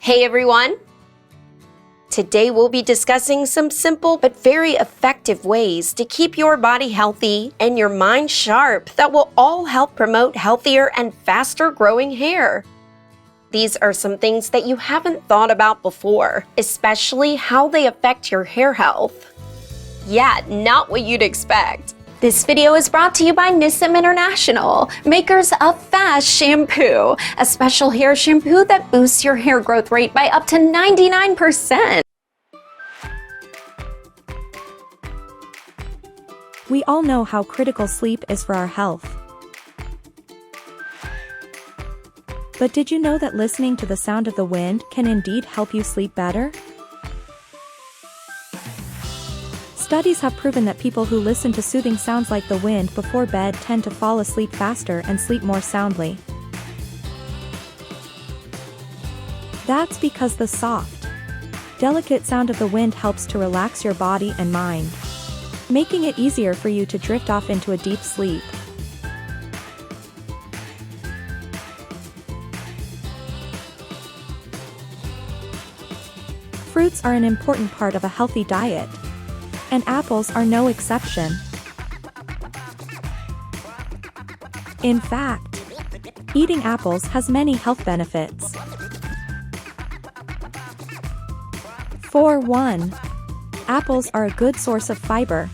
Hey everyone! Today we'll be discussing some simple but very effective ways to keep your body healthy and your mind sharp that will all help promote healthier and faster growing hair. These are some things that you haven't thought about before, especially how they affect your hair health. Yeah, not what you'd expect. This video is brought to you by Nissim International, makers of F.A.S.T shampoo, a special hair shampoo that boosts your hair growth rate by up to 99%. We all know how critical sleep is for our health. But did you know that listening to the sound of the wind can indeed help you sleep better? Studies have proven that people who listen to soothing sounds like the wind before bed tend to fall asleep faster and sleep more soundly. That's because the soft, delicate sound of the wind helps to relax your body and mind, making it easier for you to drift off into a deep sleep. Fruits are an important part of a healthy diet, and apples are no exception. In fact, eating apples has many health benefits. For one, apples are a good source of fiber.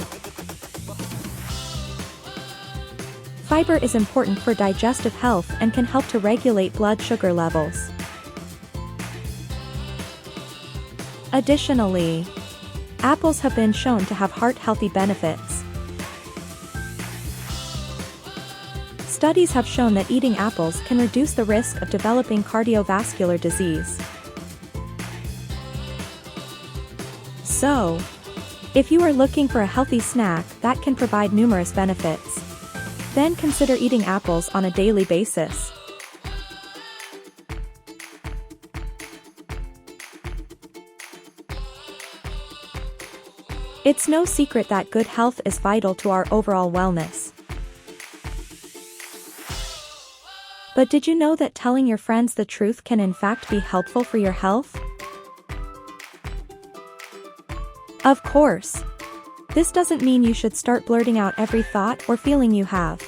Fiber is important for digestive health and can help to regulate blood sugar levels. Additionally, apples have been shown to have heart-healthy benefits. Studies have shown that eating apples can reduce the risk of developing cardiovascular disease. So, if you are looking for a healthy snack that can provide numerous benefits, then consider eating apples on a daily basis. It's no secret that good health is vital to our overall wellness. But did you know that telling your friends the truth can in fact be helpful for your health? Of course, this doesn't mean you should start blurting out every thought or feeling you have.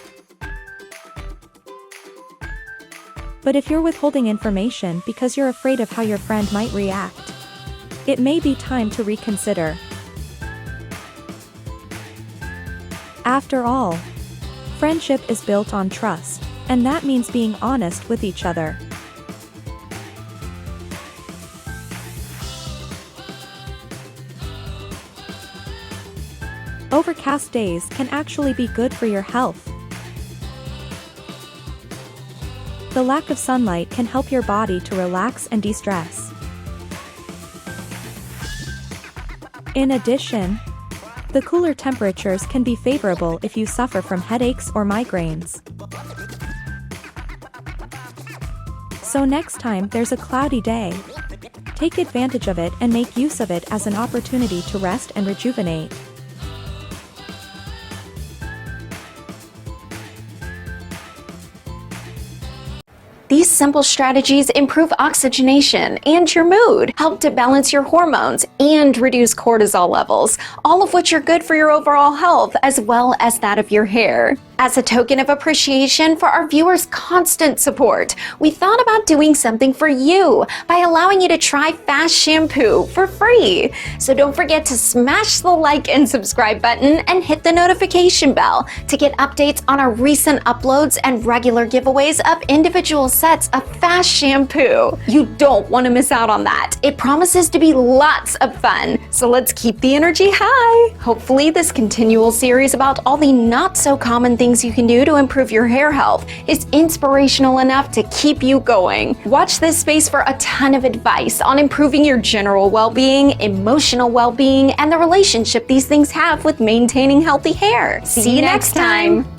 But if you're withholding information because you're afraid of how your friend might react, it may be time to reconsider. After all, friendship is built on trust, and that means being honest with each other. Overcast days can actually be good for your health. The lack of sunlight can help your body to relax and de-stress. In addition, the cooler temperatures can be favorable if you suffer from headaches or migraines. So next time there's a cloudy day, take advantage of it and make use of it as an opportunity to rest and rejuvenate. These simple strategies improve oxygenation and your mood, help to balance your hormones, and reduce cortisol levels, all of which are good for your overall health as well as that of your hair. As a token of appreciation for our viewers' constant support, we thought about doing something for you by allowing you to try F.A.S.T shampoo for free. So don't forget to smash the like and subscribe button and hit the notification bell to get updates on our recent uploads and regular giveaways of individual sets of F.A.S.T shampoo. You don't want to miss out on that. It promises to be lots of fun. So let's keep the energy high. Hopefully this continual series about all the not so common things you can do to improve your hair health is inspirational enough to keep you going. Watch this space for a ton of advice on improving your general well-being, emotional well-being, and the relationship these things have with maintaining healthy hair. See you next time.